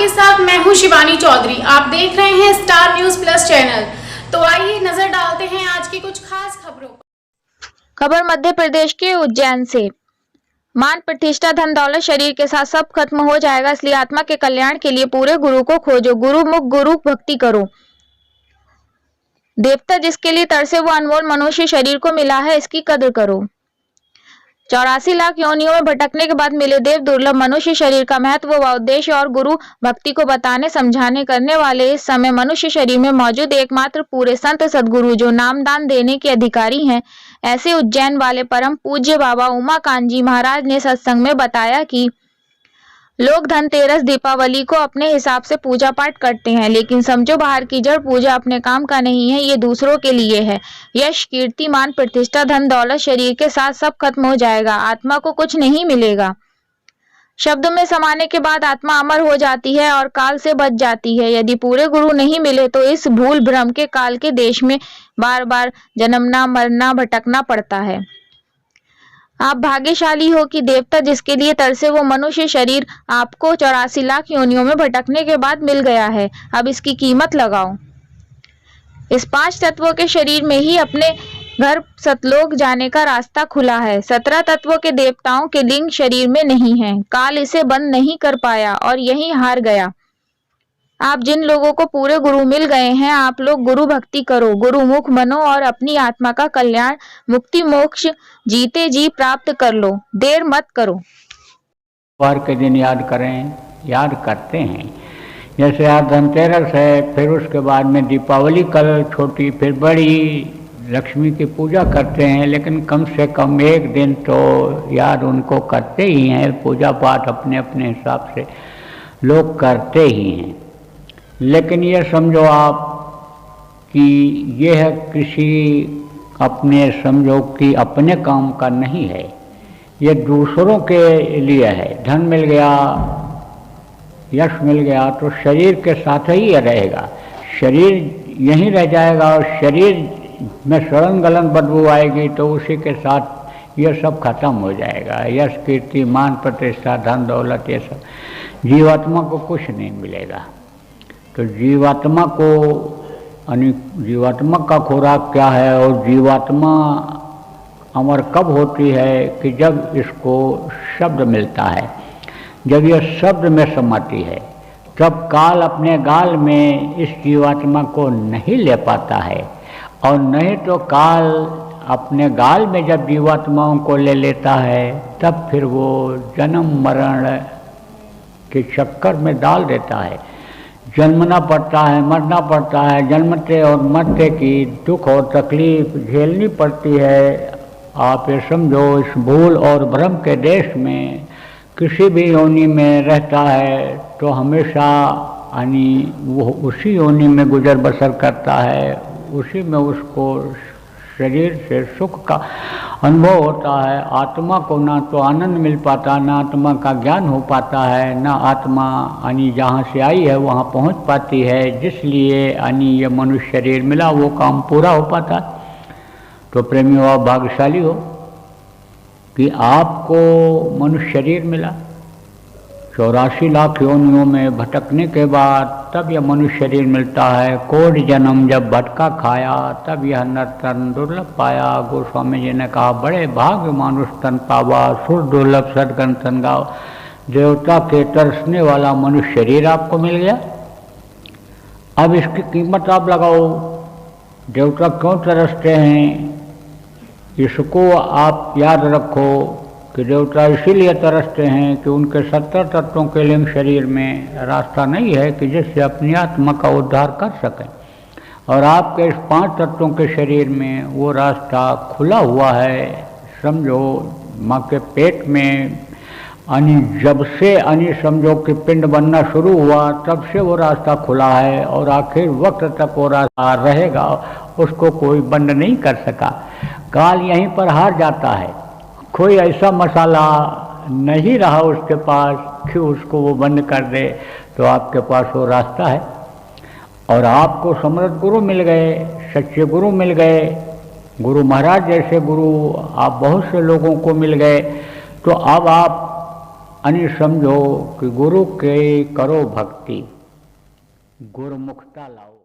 आपके साथ मैं हूं शिवानी चौधरी। आप देख रहे हैं स्टार न्यूज प्लस चैनल। तो आइए नजर डालते हैं आज की कुछ खास खबरों पर। खबर मध्य प्रदेश के उज्जैन से। मान प्रतिष्ठा धन दौलत शरीर के साथ सब खत्म हो जाएगा, इसलिए आत्मा के कल्याण के लिए पूरे गुरु को खोजो, गुरु मुख गुरु भक्ति करो। देवता जिसके लिए तरसे वो अनमोल मनुष्य शरीर को मिला है, इसकी कद्र करो। 84 लाख योनियों में भटकने के बाद मिले देव दुर्लभ मनुष्य शरीर का महत्व व उद्देश्य और गुरु भक्ति को बताने समझाने करने वाले इस समय मनुष्य शरीर में मौजूद एकमात्र पूरे संत सदगुरु जो नामदान देने के अधिकारी हैं, ऐसे उज्जैन वाले परम पूज्य बाबा उमाकांत जी महाराज ने सत्संग में बताया कि लोग धनतेरस दीपावली को अपने हिसाब से पूजा पाठ करते हैं, लेकिन समझो बाहर की जड़ पूजा अपने काम का नहीं है, ये दूसरों के लिए है। यश कीर्ति मान प्रतिष्ठा धन दौलत शरीर के साथ सब खत्म हो जाएगा, आत्मा को कुछ नहीं मिलेगा। शब्द में समाने के बाद आत्मा अमर हो जाती है और काल से बच जाती है। यदि पूरे गुरु नहीं मिले तो इस भूल भ्रम के काल के देश में बार बार जन्मना मरना भटकना पड़ता है। आप भाग्यशाली हो कि देवता जिसके लिए तरसे वो मनुष्य शरीर आपको 84 लाख योनियों में भटकने के बाद मिल गया है। अब इसकी कीमत लगाओ। इस 5 तत्वों के शरीर में ही अपने घर सतलोक जाने का रास्ता खुला है। 17 तत्वों के देवताओं के लिंग शरीर में नहीं है। काल इसे बंद नहीं कर पाया और यही हार गया। आप जिन लोगों को पूरे गुरु मिल गए हैं, आप लोग गुरु भक्ति करो, गुरु मुख बनो और अपनी आत्मा का कल्याण मुक्ति मोक्ष जीते जी प्राप्त कर लो। देर मत करो। त्योहार के दिन याद करें, याद करते हैं। जैसे आज धनतेरस है, फिर उसके बाद में दीपावली कल छोटी फिर बड़ी लक्ष्मी की पूजा करते हैं, लेकिन कम से कम एक दिन तो याद उनको करते ही हैं। पूजा पाठ अपने अपने हिसाब से लोग करते ही हैं, लेकिन ये समझो आप कि यह किसी अपने समझो कि अपने काम का नहीं है, ये दूसरों के लिए है। धन मिल गया, यश मिल गया तो शरीर के साथ ही रहेगा, शरीर यहीं रह जाएगा और शरीर में सड़न गलन बदबू आएगी तो उसी के साथ ये सब खत्म हो जाएगा। यश कीर्ति मान प्रतिष्ठा धन दौलत ये सब, जीवात्मा को कुछ नहीं मिलेगा। तो जीवात्मा को जीवात्मा का खुराक क्या है और जीवात्मा अमर कब होती है कि जब इसको शब्द मिलता है, जब यह शब्द में समाती है, तब काल अपने गाल में इस जीवात्मा को नहीं ले पाता है। और नहीं तो काल अपने गाल में जब जीवात्माओं को ले लेता है तब फिर वो जन्म मरण के चक्कर में डाल देता है। जन्मना पड़ता है, मरना पड़ता है, जन्मते और मरते की दुख और तकलीफ झेलनी पड़ती है। आप ये समझो इस भूल और भ्रम के देश में किसी भी योनि में रहता है तो हमेशा यानी वो उसी योनि में गुजर बसर करता है, उसी में उसको शरीर से सुख का अनुभव होता है। आत्मा को ना तो आनंद मिल पाता, ना आत्मा का ज्ञान हो पाता है, ना आत्मा यानी जहाँ से आई है वहाँ पहुँच पाती है। जिसलिए यानी ये मनुष्य शरीर मिला वो काम पूरा हो पाता। तो प्रेमियों आप भाग्यशाली हो कि आपको मनुष्य शरीर मिला। 84 लाख योनियों में भटकने के बाद तब यह मनुष्य शरीर मिलता है। कोटि जन्म जब भटका खाया तब यह नर तन दुर्लभ पाया। गोस्वामी जी ने कहा बड़े भाग्य मानुष तन पावा, सुर दुर्लभ सदगन तन गाओ। देवता के तरसने वाला मनुष्य शरीर आपको मिल गया। अब इसकी कीमत आप लगाओ। देवता क्यों तरसते हैं इसको आप याद रखो कि देवता इसीलिए तरसते हैं कि उनके 70 तत्वों के लिंग शरीर में रास्ता नहीं है कि जिससे अपनी आत्मा का उद्धार कर सकें। और आपके इस 5 तत्वों के शरीर में वो रास्ता खुला हुआ है। समझो माँ के पेट में जब से समझो कि पिंड बनना शुरू हुआ तब से वो रास्ता खुला है और आखिर वक्त तक वो रास्ता रहेगा, उसको कोई बंद नहीं कर सका। काल यहीं पर हार जाता है। कोई ऐसा मसाला नहीं रहा उसके पास कि उसको वो बंद कर दे। तो आपके पास वो रास्ता है और आपको समर्थ गुरु मिल गए, सच्चे गुरु मिल गए, गुरु महाराज जैसे गुरु आप बहुत से लोगों को मिल गए। तो अब आप अनि समझो कि गुरु के करो भक्ति, गुरुमुखता लाओ।